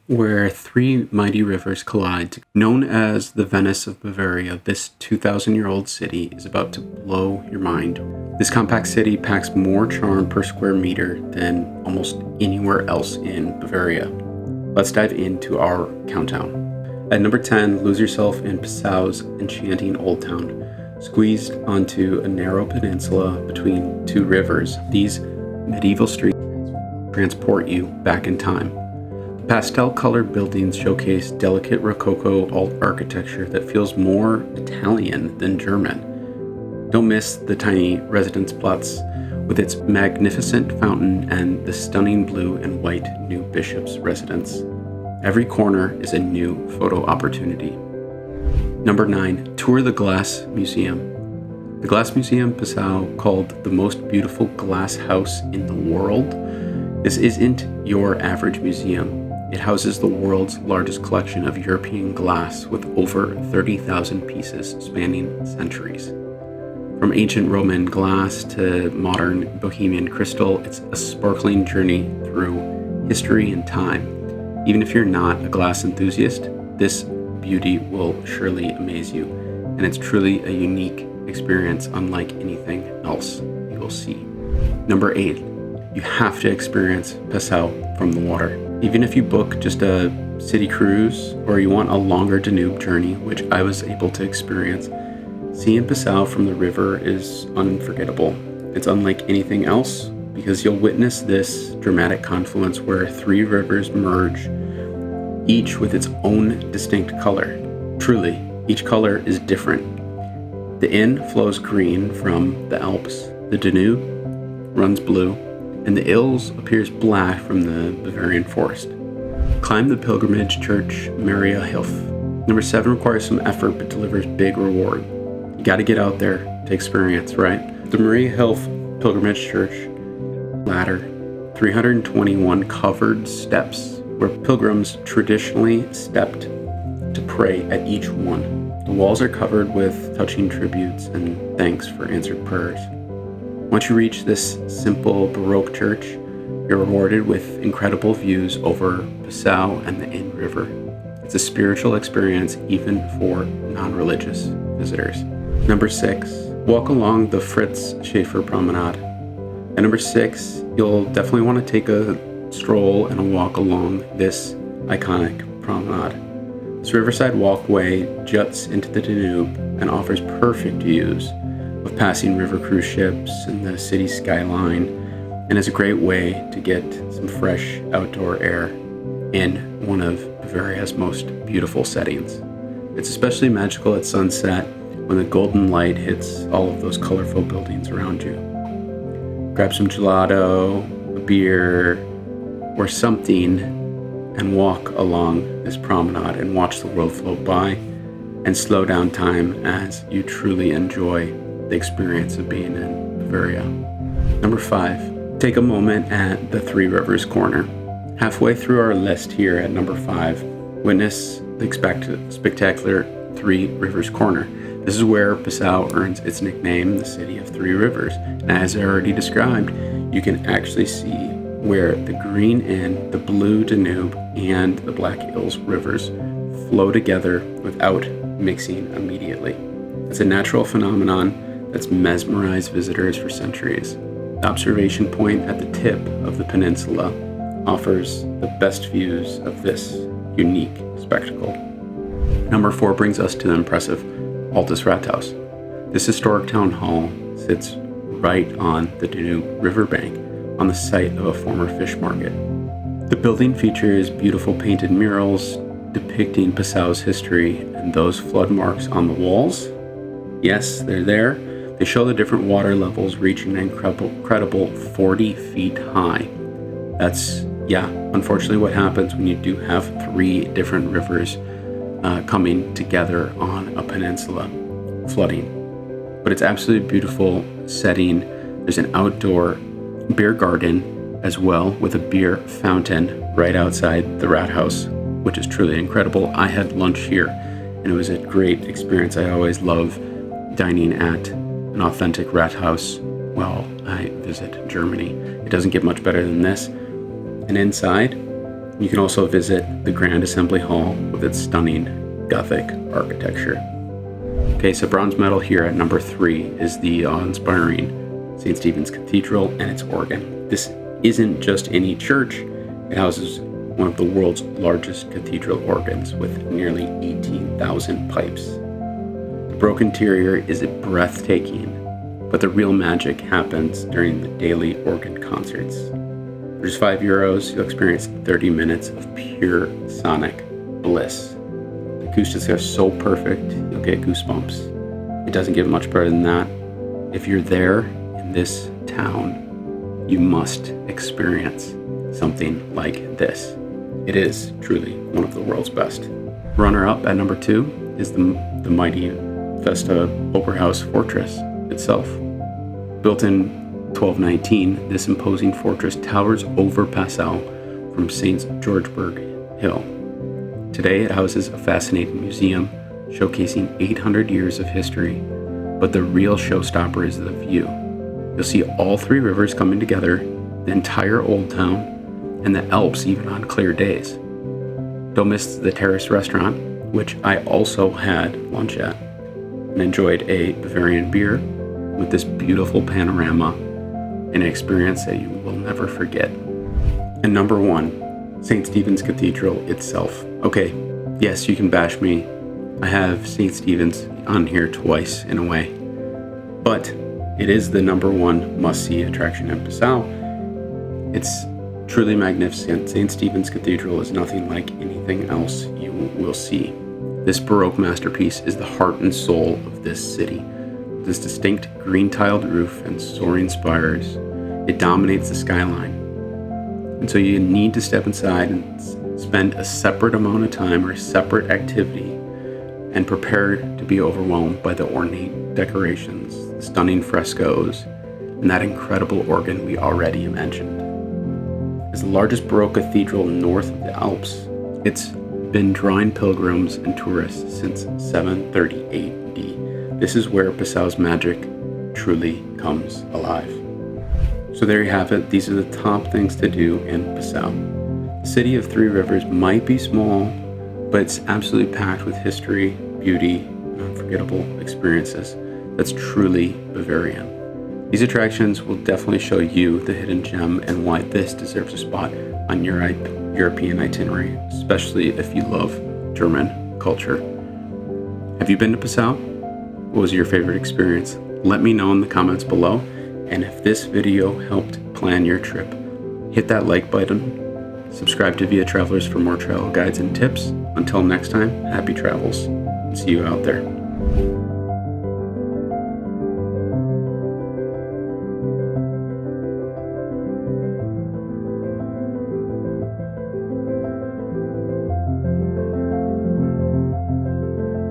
where three mighty rivers collide. Known as the Venice of Bavaria, this 2,000-year-old city is about to blow your mind. This compact city packs more charm per square meter than almost anywhere else in Bavaria. Let's dive into our countdown. At number 10, lose yourself in Passau's enchanting Old Town. Squeezed onto a narrow peninsula between two rivers, these medieval streets transport you back in time. Pastel-colored buildings showcase delicate Rococo architecture that feels more Italian than German. Don't miss the tiny Residenzplatz with its magnificent fountain and the stunning blue and white new bishop's residence. Every corner is a new photo opportunity. Number 9, tour the Glass Museum. The Glass Museum Passau, called the most beautiful glass house in the world. This isn't your average museum. It houses the world's largest collection of European glass with over 30,000 pieces spanning centuries. From ancient Roman glass to modern Bohemian crystal, it's a sparkling journey through history and time. Even if you're not a glass enthusiast, this beauty will surely amaze you, and it's truly a unique experience unlike anything else you will see. Number 8, you have to experience Passau from the water. Even if you book just a city cruise or you want a longer Danube journey, which I was able to experience, seeing Passau from the river is unforgettable. It's unlike anything else because you'll witness this dramatic confluence where three rivers merge, each with its own distinct color. Truly, each color is different. The Inn flows green from the Alps, the Danube runs blue, and the Ilz appears black from the Bavarian forest. Climb the pilgrimage church Mariahilf. Number 7 requires some effort but delivers big reward. You gotta get out there to experience, right? The Mariahilf pilgrimage church ladder, 321 covered steps where pilgrims traditionally stepped to pray at each one. The walls are covered with touching tributes and thanks for answered prayers. Once you reach this simple Baroque church, you're rewarded with incredible views over Passau and the Inn River. It's a spiritual experience even for non-religious visitors. Number 6, walk along the Fritz Schäffer Promenade. At number 6, you'll definitely want to take a stroll and a walk along this iconic promenade. This riverside walkway juts into the Danube and offers perfect views of passing river cruise ships and the city skyline, and is a great way to get some fresh outdoor air in one of Bavaria's most beautiful settings. It's especially magical at sunset when the golden light hits all of those colorful buildings around you. Grab some gelato, a beer, or something, and walk along this promenade and watch the world float by and slow down time as you truly enjoy the experience of being in Bavaria. Number 5, take a moment at the Three Rivers Corner. Halfway through our list here at number 5, witness the spectacular Three Rivers Corner. This is where Passau earns its nickname, the City of Three Rivers. And as I already described, you can actually see where the Green Inn, the Blue Danube, and the Black Ilz rivers flow together without mixing immediately. It's a natural phenomenon that's mesmerized visitors for centuries. The observation point at the tip of the peninsula offers the best views of this unique spectacle. Number 4 brings us to the impressive Altus Rathaus. This historic town hall sits right on the Danube riverbank on the site of a former fish market. The building features beautiful painted murals depicting Passau's history, and those flood marks on the walls, yes, they're there. They show the different water levels reaching an incredible 40 feet high. That's, unfortunately what happens when you do have 3 different rivers coming together on a peninsula, flooding. But it's absolutely beautiful setting. There's an outdoor beer garden as well with a beer fountain right outside the Rathaus, which is truly incredible. I had lunch here and it was a great experience. I always love dining at an authentic Rathaus while I visit Germany. It doesn't get much better than this. And inside, You can also visit the Grand Assembly Hall with its stunning Gothic architecture. Okay, so bronze medal here at number 3 is the awe-inspiring St. Stephen's Cathedral and its organ. This isn't just any church, it houses one of the world's largest cathedral organs with nearly 18,000 pipes. The Baroque interior is breathtaking, but the real magic happens during the daily organ concerts. For just €5, you'll experience 30 minutes of pure sonic bliss. The acoustics are so perfect, you'll get goosebumps. It doesn't get much better than that. If you're there in this town, you must experience something like this. It is truly one of the world's best. Runner-up at number 2 is the mighty Veste Oberhaus fortress itself. Built in 1219, this imposing fortress towers over Passau from St. Georgeburg Hill. Today it houses a fascinating museum showcasing 800 years of history, but the real showstopper is the view. You'll see all 3 rivers coming together, the entire Old Town, and the Alps even on clear days. Don't miss the Terrace restaurant, which I also had lunch at, and enjoyed a Bavarian beer with this beautiful panorama, an experience that you will never forget. And number 1, St. Stephen's Cathedral itself. Okay, yes, you can bash me. I have St. Stephen's on here twice in a way, but it is the number 1 must-see attraction in Passau. It's truly magnificent. St. Stephen's Cathedral is nothing like anything else you will see. This Baroque masterpiece is the heart and soul of this city. This distinct green-tiled roof and soaring spires, it dominates the skyline. And so you need to step inside and spend a separate amount of time or a separate activity and prepare to be overwhelmed by the ornate decorations, the stunning frescoes, and that incredible organ we already mentioned. As the largest Baroque cathedral north of the Alps, it's been drawing pilgrims and tourists since 730 AD. This is where Passau's magic truly comes alive. So there you have it. These are the top things to do in Passau. The city of 3 rivers might be small, but it's absolutely packed with history, beauty, and unforgettable experiences. That's truly Bavarian. These attractions will definitely show you the hidden gem and why this deserves a spot on your European itinerary, especially if you love German culture. Have you been to Passau? What was your favorite experience? Let me know in the comments below. And if this video helped plan your trip, hit that like button. Subscribe to Via Travelers for more travel guides and tips. Until next time, happy travels. See you out there.